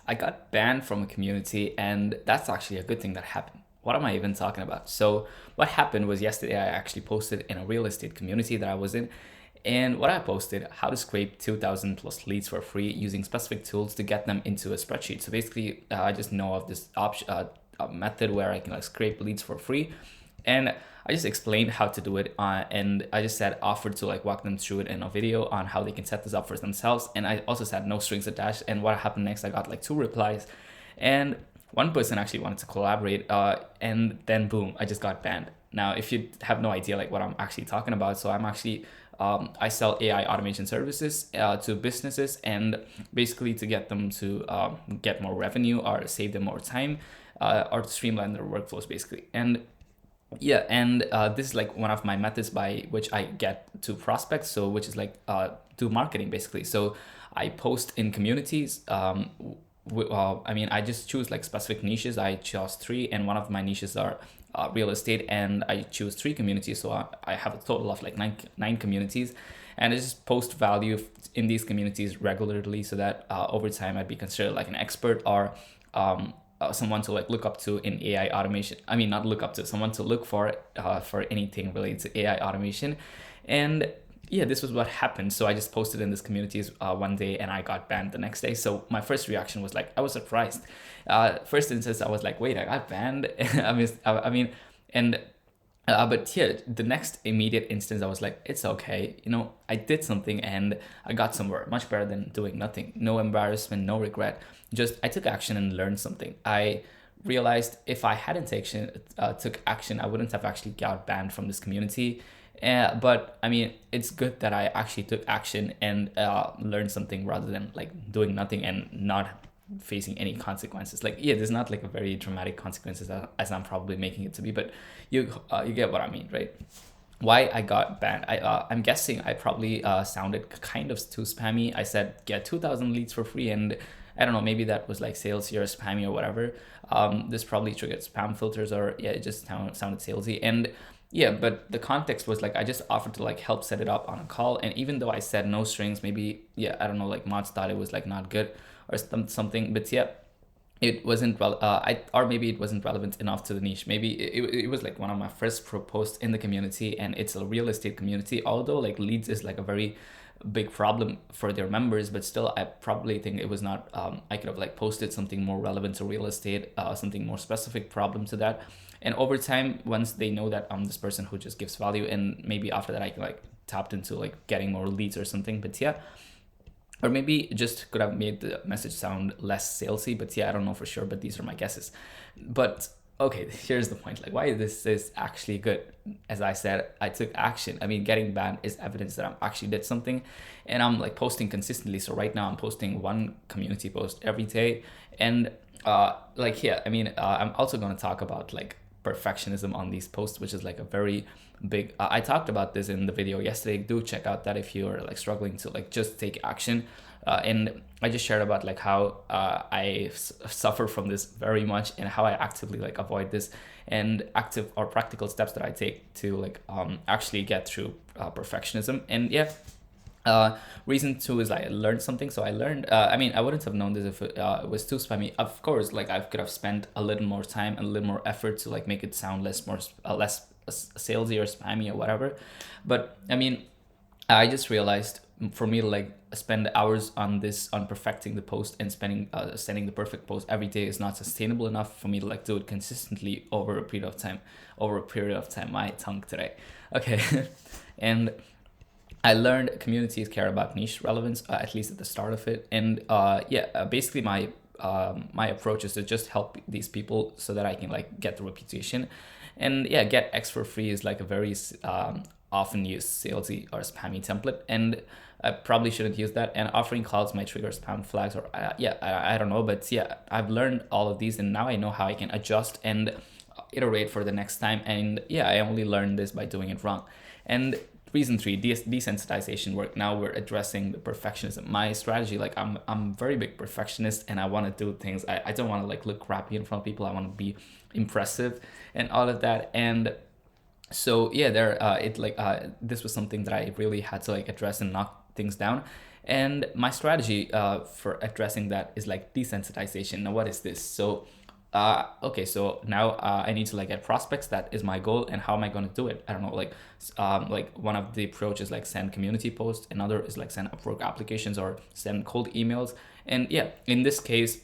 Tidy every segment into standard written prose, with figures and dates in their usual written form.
I got banned from a community, and that's actually a good thing that happened. What am I even talking about? So, what happened was yesterday I actually posted in a real estate community that I was in. And what I posted, how to scrape 2,000 plus leads for free using specific tools to get them into a spreadsheet. So basically, I just know of this option, method where I can like scrape leads for free. And I just explained how to do it, and I just said offered to like walk them through it in a video on how they can set this up for themselves. And I also said no strings attached. And what happened next, I got like two replies, and one person actually wanted to collaborate, and then boom, I just got banned. Now, if you have no idea like what I'm actually talking about, so I'm actually I sell AI automation services to businesses, and basically to get them to get more revenue or save them more time, or to streamline their workflows basically. And yeah, and this is like one of my methods by which I get to prospects. So which is like do marketing basically. So I post in communities. I mean, I just choose like specific niches. I chose three, and one of my niches are real estate, and I choose three communities. So I have a total of like nine communities, and I just post value in these communities regularly, so that over time I'd be considered like an expert, or someone to like look up to in AI automation. I mean, not look up to, someone to look for anything related to AI automation. And yeah, this was what happened. So I just posted in this communities one day, and I got banned the next day. So my first reaction was like, I was surprised. First instance, I was like, wait, I got banned. I mean, and but yeah, the next immediate instance, I was like, it's okay. I did something and I got somewhere much better than doing nothing. No embarrassment, no regret. Just I took action and learned something. I realized if I hadn't took action, I wouldn't have actually got banned from this community. But I mean, it's good that I actually took action and learned something rather than like doing nothing and not facing any consequences. Like, yeah, there's not like a very dramatic consequences as I'm probably making it to be, but you get what I mean, right? Why I got banned? I'm guessing I probably sounded kind of too spammy. I said get 2,000 leads for free, and I don't know, maybe that was like salesy or spammy or whatever. This probably triggered spam filters, or yeah, it just sounded salesy. And yeah, but the context was like I just offered to like help set it up on a call, and even though I said no strings, maybe, yeah, I don't know, like mods thought it was like not good or something. But yeah, it wasn't or maybe it wasn't relevant enough to the niche. Maybe it was like one of my first posts in the community, and it's a real estate community, although like leads is like a very big problem for their members. But still, I probably think it was not, I could have like posted something more relevant to real estate, something more specific problem to that. And over time, once they know that I'm this person who just gives value, and maybe after that I can like tapped into like getting more leads or something. But yeah, or maybe just could have made the message sound less salesy. But yeah, I don't know for sure, but these are my guesses. But okay, here's the point, like why this is actually good. As I said, I took action. I mean, getting banned is evidence that I actually did something, and I'm like posting consistently. So right now I'm posting one community post every day. And like, yeah, I mean, I'm also going to talk about like perfectionism on these posts, which is like a very big, I talked about this in the video yesterday. Do check out that if you're like struggling to like just take action. And I just shared about like how suffer from this very much, and how I actively like avoid this, and active or practical steps that I take to like actually get through perfectionism. And yeah, reason two is I learned something. So I learned, I mean, I wouldn't have known this if it was too spammy. Of course, like I could have spent a little more time and a little more effort to like make it sound less salesy or spammy or whatever. But I mean, I just realized for me to like spend hours on perfecting the post and sending the perfect post every day is not sustainable enough for me to like do it consistently over a period of time. My tongue today. Okay. And I learned communities care about niche relevance, at least at the start of it. And yeah, basically my approach is to just help these people so that I can like get the reputation. And yeah, get X for free is like a very often used salesy or spammy template, and I probably shouldn't use that. And offering clouds might trigger spam flags, or yeah, I don't know. But yeah, I've learned all of these, and now I know how I can adjust and iterate for the next time. And yeah, I only learned this by doing it wrong. And reason three, desensitization work. Now we're addressing the perfectionism. My strategy, like I'm very big perfectionist, and I want to do things. I don't want to like look crappy in front of people. I want to be impressive and all of that. And so yeah, this was something that I really had to like address and knock things down. And my strategy for addressing that is like desensitization. Now, what is this? So okay, so now I need to like get prospects. That is my goal. And how am I going to do it? I don't know. Like one of the approaches like send community posts. Another is like send Upwork applications or send cold emails. And yeah, in this case,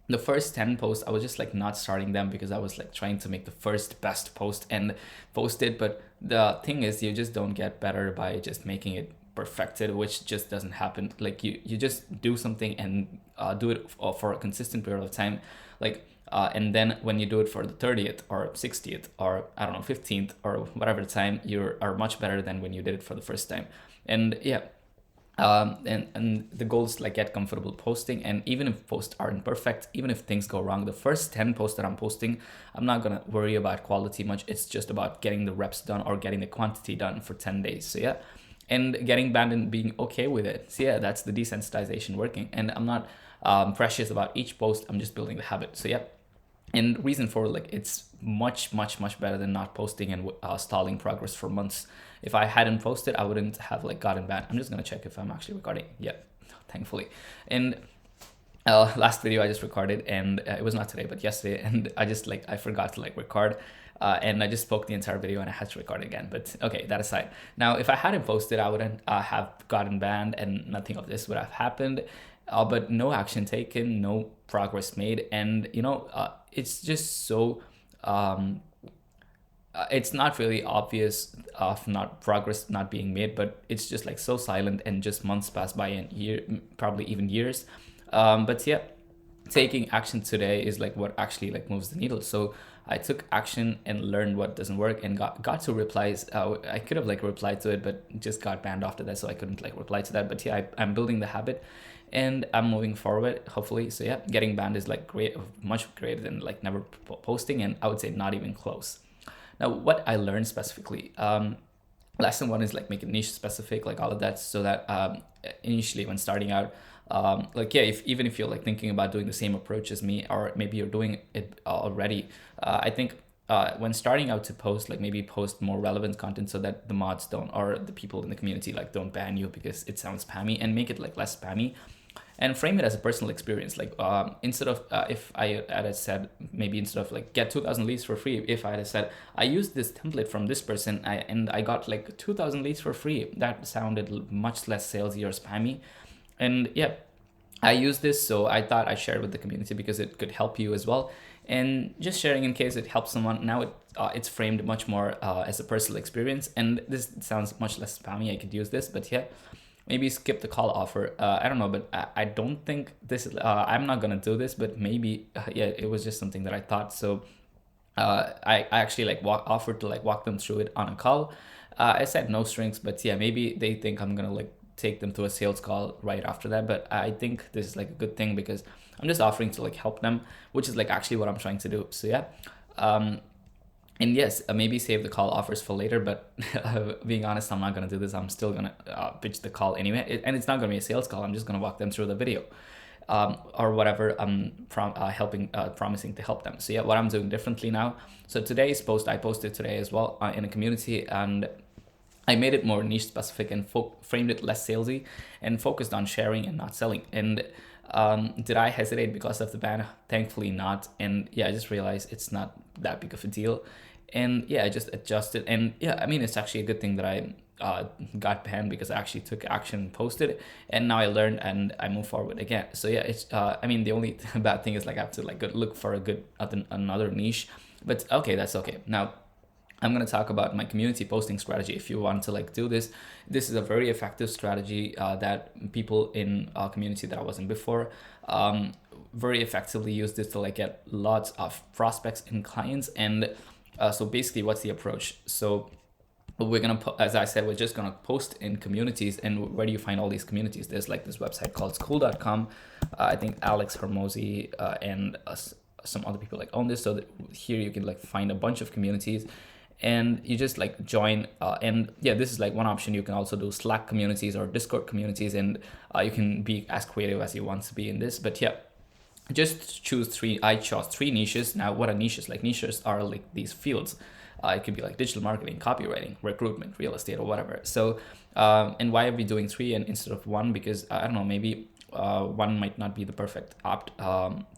the first 10 posts, I was just like not starting them because I was like trying to make the first best post and post it. But the thing is, you just don't get better by just making it perfected, which just doesn't happen. Like you just do something and do it for a consistent period of time. And then when you do it for the 30th or 60th or I don't know 15th or whatever time, you are much better than when you did it for the first time. And yeah, and the goal is like get comfortable posting. And even if posts aren't perfect, even if things go wrong, the first 10 posts that I'm posting, I'm not gonna worry about quality much. It's just about getting the reps done or getting the quantity done for 10 days. So yeah, and getting banned and being okay with it. So yeah, that's the desensitization working. And I'm not precious about each post. I'm just building the habit. So yeah, and reason for like it's much better than not posting and stalling progress for months. If I hadn't posted, I wouldn't have like gotten banned. I'm just gonna check if I'm actually recording. Yeah, thankfully. And last video I just recorded, and it was not today but yesterday, and I forgot to like record, and I just spoke the entire video and I had to record again. But okay, that aside, now if I hadn't posted, I wouldn't have gotten banned and nothing of this would have happened. But no action taken, no progress made. And it's just so it's not really obvious of not progress not being made, but it's just like so silent, and just months pass by and year, probably even years. But yeah, taking action today is like what actually like moves the needle. So I took action and learned what doesn't work, and got to replies. I could have like replied to it, but just got banned after that, so I couldn't like reply to that. But yeah, I'm building the habit, and I'm moving forward, hopefully. So yeah, getting banned is like great, much greater than like never posting, and I would say not even close. Now, what I learned specifically, lesson one is like make it niche specific, like all of that, so that initially when starting out, like yeah, even if you're like thinking about doing the same approach as me, or maybe you're doing it already, I think when starting out to post, like maybe post more relevant content so that the mods don't, or the people in the community like don't ban you because it sounds spammy, and make it like less spammy. And frame it as a personal experience. Like instead of if I had said, maybe instead of like get 2,000 leads for free, if I had said I used this template from this person, and I got like 2,000 leads for free, that sounded much less salesy or spammy. And yeah, I use this, so I thought I'd share it with the community because it could help you as well. And just sharing in case it helps someone. Now it's framed much more as a personal experience, and this sounds much less spammy. I could use this, but yeah, maybe skip the call offer. I don't know, but I don't think this is, I'm not gonna do this, but maybe, yeah, it was just something that I thought. So I actually like offered to like walk them through it on a call. I said no strings, but yeah, maybe they think I'm gonna like take them to a sales call right after that. But I think this is like a good thing because I'm just offering to like help them, which is like actually what I'm trying to do. So yeah. And yes, maybe save the call offers for later, but being honest, I'm not going to do this. I'm still going to pitch the call anyway. And it's not going to be a sales call. I'm just going to walk them through the video or whatever I'm promising to help them. So yeah, what I'm doing differently now. So today's post, I posted today as well in a community, and I made it more niche specific and framed it less salesy and focused on sharing and not selling. And did I hesitate because of the ban? Thankfully not. And yeah, I just realized it's not that big of a deal. And yeah, I just adjusted. And yeah, I mean, it's actually a good thing that I got banned because I actually took action and posted, and now I learned and I move forward again. So yeah, it's I mean, the only bad thing is like I have to like look for a good another niche, but okay, that's okay. Now I'm going to talk about my community posting strategy. If you want to like do this, this is a very effective strategy that people in a community that I was in before very effectively use this to like get lots of prospects and clients. And so basically what's the approach? So we're going to, as I said, we're just going to post in communities. And where do you find all these communities? There's like this website called school.com. I think Alex Hermosi and some other people like own this. So that here you can like find a bunch of communities, and you just like join and yeah, this is like one option. You can also do Slack communities or Discord communities, and you can be as creative as you want to be in this. But yeah, just choose three. I chose three niches. Now what are niches? Like niches are like these fields. It could be like digital marketing, copywriting, recruitment, real estate, or whatever. So And why are we doing three and instead of one? Because I don't know, maybe one might not be the perfect opt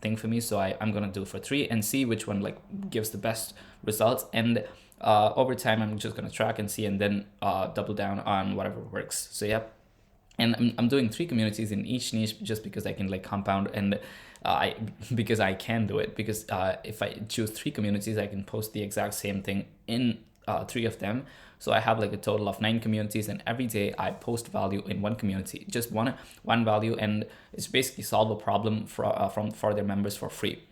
thing for me. So I'm gonna do for three and see which one like gives the best results. And over time, I'm just gonna track and see, and then double down on whatever works. So yeah, and I'm doing three communities in each niche just because I can like compound and I because I can do it, because if I choose three communities, I can post the exact same thing in three of them. So I have like a total of 9 communities, and every day I post value in one community, just one value, and it's basically solve a problem for their members for free.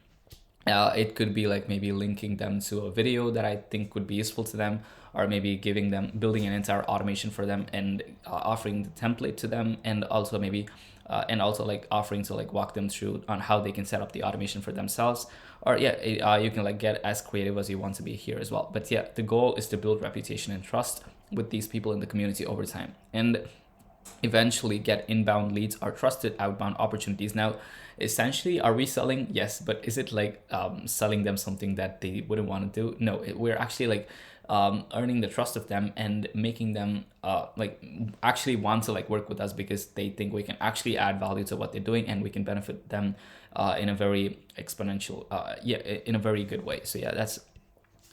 It could be like maybe linking them to a video that I think would be useful to them, or maybe building an entire automation for them, and offering the template to them, and also maybe and also like offering to like walk them through on how they can set up the automation for themselves. Or yeah, you can like get as creative as you want to be here as well. But yeah, the goal is to build reputation and trust with these people in the community over time, and eventually get inbound leads or trusted outbound opportunities. Now, essentially, are we selling? Yes, but is it like selling them something that they wouldn't want to do? No, we're actually like earning the trust of them and making them like actually want to like work with us, because they think we can actually add value to what they're doing, and we can benefit them in a very exponential, in a very good way. So yeah, that's,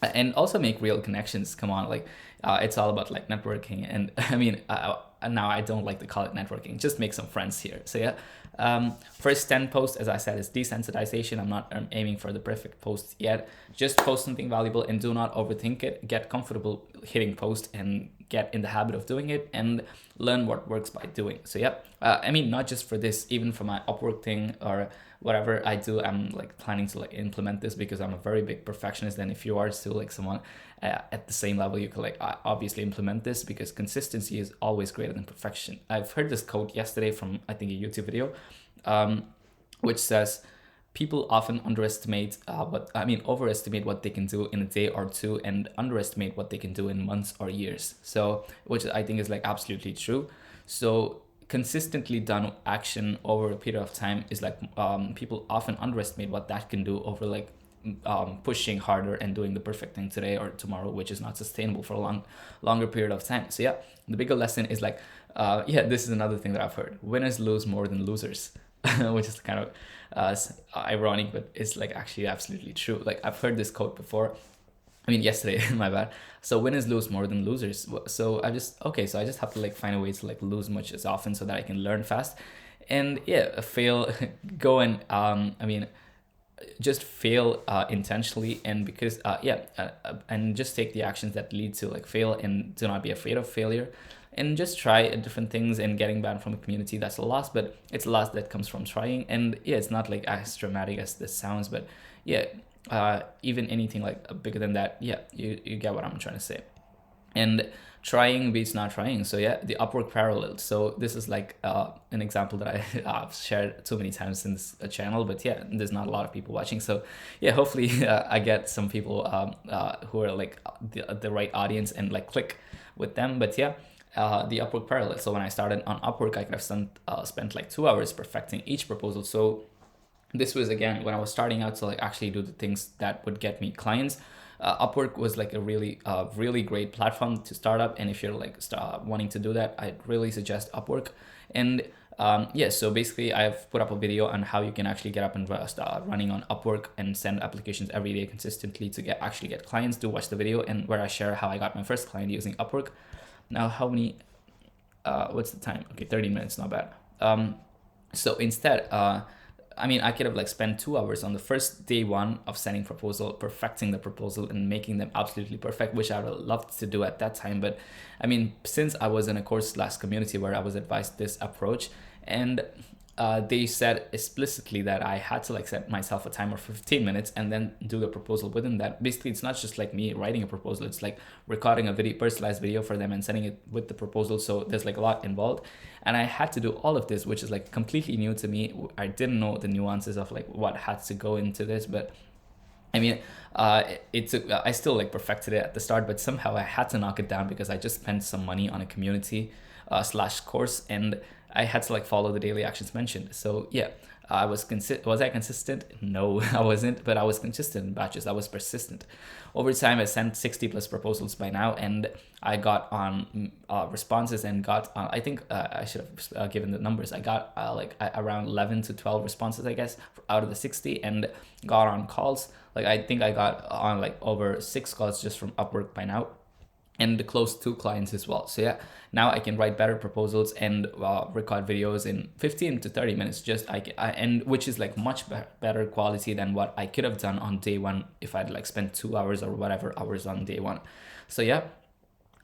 and also make real connections. Come on, like it's all about like networking. And I mean, now I don't like to call it networking, just make some friends here. So yeah, first 10 posts, as I said, is desensitization. I'm not aiming for the perfect post yet. Just post something valuable and do not overthink it. Get comfortable hitting post and get in the habit of doing it, and learn what works by doing. So yeah, I mean, not just for this, even for my Upwork thing or whatever I do, I'm like planning to like implement this, because I'm a very big perfectionist. And if you are still like someone at the same level, you can like obviously implement this, because consistency is always greater than perfection. I've heard this quote yesterday from, I think, a YouTube video, which says, people often overestimate what they can do in a day or two, and underestimate what they can do in months or years. So, which I think is like absolutely true. So consistently done action over a period of time is like, people often underestimate what that can do over like pushing harder and doing the perfect thing today or tomorrow, which is not sustainable for a longer period of time. So yeah, the bigger lesson is like, this is another thing that I've heard: winners lose more than losers, which is kind of ironic, but it's like actually absolutely true. Like I've heard this quote before. I mean, yesterday, my bad. So winners lose more than losers. So I just have to like find a way to like lose much as often, so that I can learn fast, and yeah, fail, go and just fail intentionally, and because and just take the actions that lead to like fail, and do not be afraid of failure, and just try different things. And getting banned from a community, that's a loss, but it's a loss that comes from trying. And yeah, it's not like as dramatic as this sounds, but yeah, even anything like bigger than that, yeah, you get what I'm trying to say. And trying beats not trying. So yeah, the Upwork parallel. So this is like an example that I've shared too many times in this channel, but yeah, there's not a lot of people watching. So yeah, hopefully I get some people who are like the right audience, and like click with them. But yeah, the Upwork parallel. So when I started on Upwork, I could have spent like 2 hours perfecting each proposal. So this was again when I was starting out to like actually do the things that would get me clients. Upwork was like a really great platform to start up, and if you're like wanting to do that, I'd really suggest Upwork. And so basically I've put up a video on how you can actually get up and start running on Upwork and send applications every day consistently to get clients. Do watch the video, and where I share how I got my first client using Upwork. Now, how many? What's the time? Okay, 30 minutes, not bad. So instead, I could have like spent 2 hours on the first day one of sending proposal, perfecting the proposal and making them absolutely perfect, which I would have loved to do at that time. But I mean, since I was in a course/community where I was advised this approach, and they said explicitly that I had to like set myself a timer for 15 minutes and then do the proposal within that. Basically, it's not just like me writing a proposal, it's like recording a personalized video for them and sending it with the proposal. So there's like a lot involved, and I had to do all of this, which is like completely new to me. I didn't know the nuances of like what had to go into this, but I mean, I still like perfected it at the start, but somehow I had to knock it down because I just spent some money on a community /course, and I had to like follow the daily actions mentioned. So yeah, Was I consistent? No, I wasn't, but I was consistent in batches. I was persistent. Over time, I sent 60 plus proposals by now, and I got on responses and got I think I should have given the numbers. I got around 11 to 12 responses, I guess, out of the 60, and got on calls. Like I think I got on like over 6 calls just from Upwork by now, and close to clients as well. So yeah, now I can write better proposals and record videos in 15 to 30 minutes. And which is like much better quality than what I could have done on day one if I'd like spent 2 hours or whatever hours on day one. So yeah,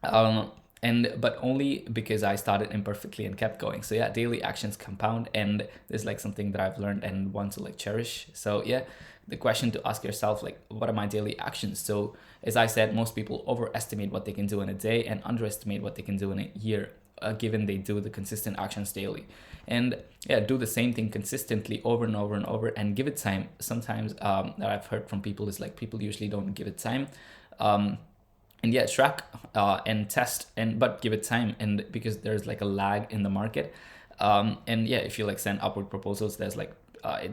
um, and but only because I started imperfectly and kept going. So yeah, daily actions compound, and this is like something that I've learned and want to like cherish. So yeah, the question to ask yourself, like, what are my daily actions? So as I said, most people overestimate what they can do in a day and underestimate what they can do in a year, given they do the consistent actions daily. And yeah, do the same thing consistently over and over and over, and give it time. Sometimes that I've heard from people is like people usually don't give it time. And yeah, track and test, and but give it time, and because there's like a lag in the market. And yeah, if you like send upward proposals, there's like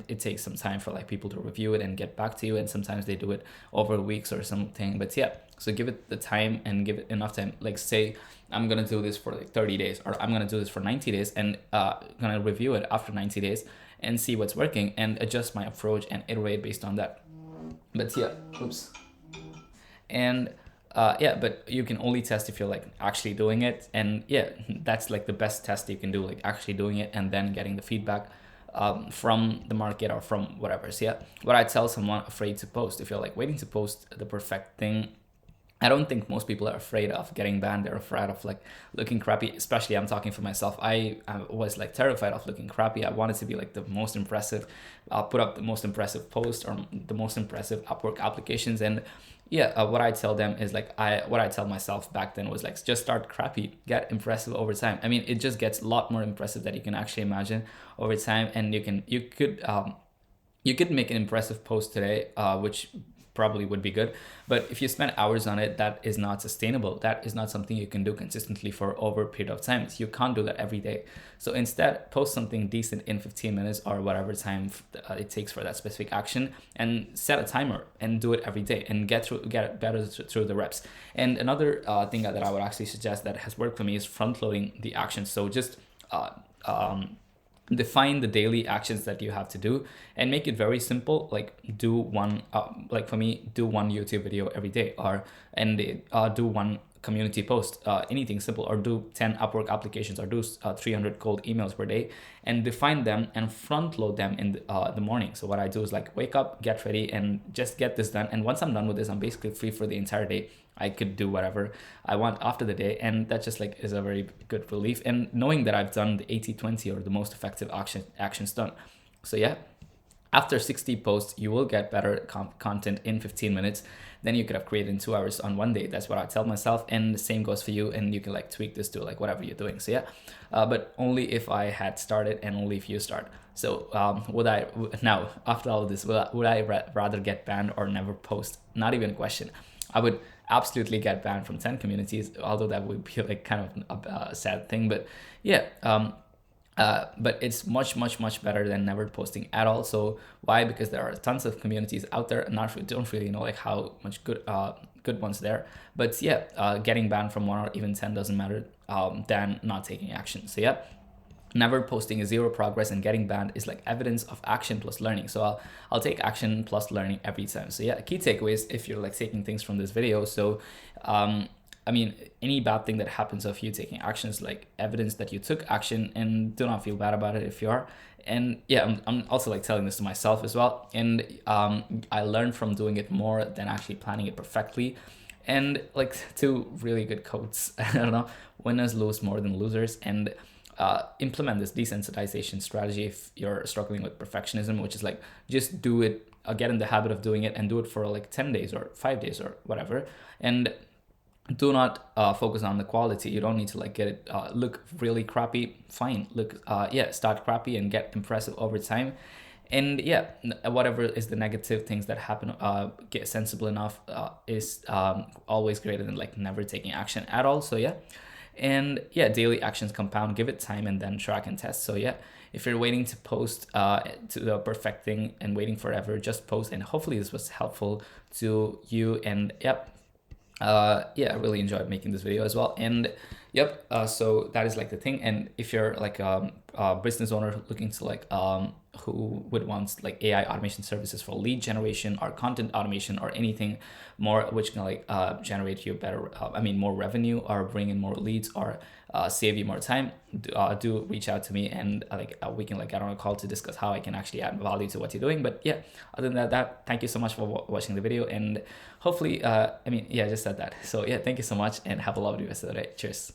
it takes some time for like people to review it and get back to you, and sometimes they do it over weeks or something. But yeah, so give it the time and give it enough time. Like say I'm gonna do this for like 30 days, or I'm gonna do this for 90 days, and gonna review it after 90 days and see what's working and adjust my approach and iterate based on that. But yeah, oops. And yeah, but you can only test if you're like actually doing it. And yeah, that's like the best test you can do, like actually doing it and then getting the feedback from the market or from whatever. So yeah, what I tell someone afraid to post, if you're like waiting to post the perfect thing, I don't think most people are afraid of getting banned. They're afraid of like looking crappy. Especially, I'm talking for myself. I was like terrified of looking crappy. I wanted to be like the most impressive, put up the most impressive post or the most impressive Upwork applications. And yeah, what I tell them is like what I tell myself back then was like, just start crappy, get impressive over time. I mean, it just gets a lot more impressive that you can actually imagine over time, and you could make an impressive post today, which probably would be good. But if you spend hours on it, that is not sustainable. That is not something you can do consistently for over a period of time. So you can't do that every day. So instead, post something decent in 15 minutes or whatever time it takes for that specific action, and set a timer and do it every day and get better through the reps. And another thing that I would actually suggest that has worked for me is front loading the actions. So just define the daily actions that you have to do and make it very simple. Like do one like for me, do one YouTube video every day, or do one community post, anything simple, or do 10 Upwork applications, or do 300 cold emails per day, and define them and front load them in the morning. So what I do is like wake up, get ready, and just get this done. And once I'm done with this, I'm basically free for the entire day. I could do whatever I want after the day, and that just like is a very good relief. And knowing that I've done the 80-20, or the most effective actions done. So yeah, after 60 posts, you will get better content in 15 minutes than you could have created in 2 hours on one day. That's what I tell myself, and the same goes for you. And you can like tweak this to like whatever you're doing. So yeah, but only if I had started, and only if you start. So now after all of this, would I rather get banned or never post? Not even a question. I would absolutely get banned from 10 communities, although that would be like kind of a sad thing. But yeah, but it's much better than never posting at all. So why? Because there are tons of communities out there, and don't really know like how much good ones there. But yeah, getting banned from 1 or even 10 doesn't matter than not taking action. So yeah, never posting is zero progress, and getting banned is like evidence of action plus learning. So I'll take action plus learning every time. So yeah, key takeaways if you're like taking things from this video. So I mean, any bad thing that happens of you taking action is like evidence that you took action, and do not feel bad about it if you are. And yeah, I'm also like telling this to myself as well. And I learned from doing it more than actually planning it perfectly. And like two really good quotes, I don't know, winners lose more than losers. And implement this desensitization strategy if you're struggling with perfectionism, which is like just do it, get in the habit of doing it, and do it for like 10 days or 5 days or whatever. And do not focus on the quality. You don't need to like get it look really crappy. Fine, look start crappy and get impressive over time. And yeah, whatever is the negative things that happen, get sensible enough is always greater than like never taking action at all. So yeah. And yeah, daily actions compound, give it time and then track and test. So yeah, if you're waiting to post to the perfect thing and waiting forever, just post. And hopefully this was helpful to you. And yep, yeah, I really enjoyed making this video as well. And yep, so that is like the thing. And if you're like a business owner looking to like who would want like AI automation services for lead generation or content automation or anything more which can like generate you better more revenue or bring in more leads or save you more time, do reach out to me, and we can like get on a call to discuss how I can actually add value to what you're doing. But yeah, other than that, thank you so much for watching the video, and hopefully yeah, I just said that. So yeah, thank you so much and have a lovely rest of the day. Cheers.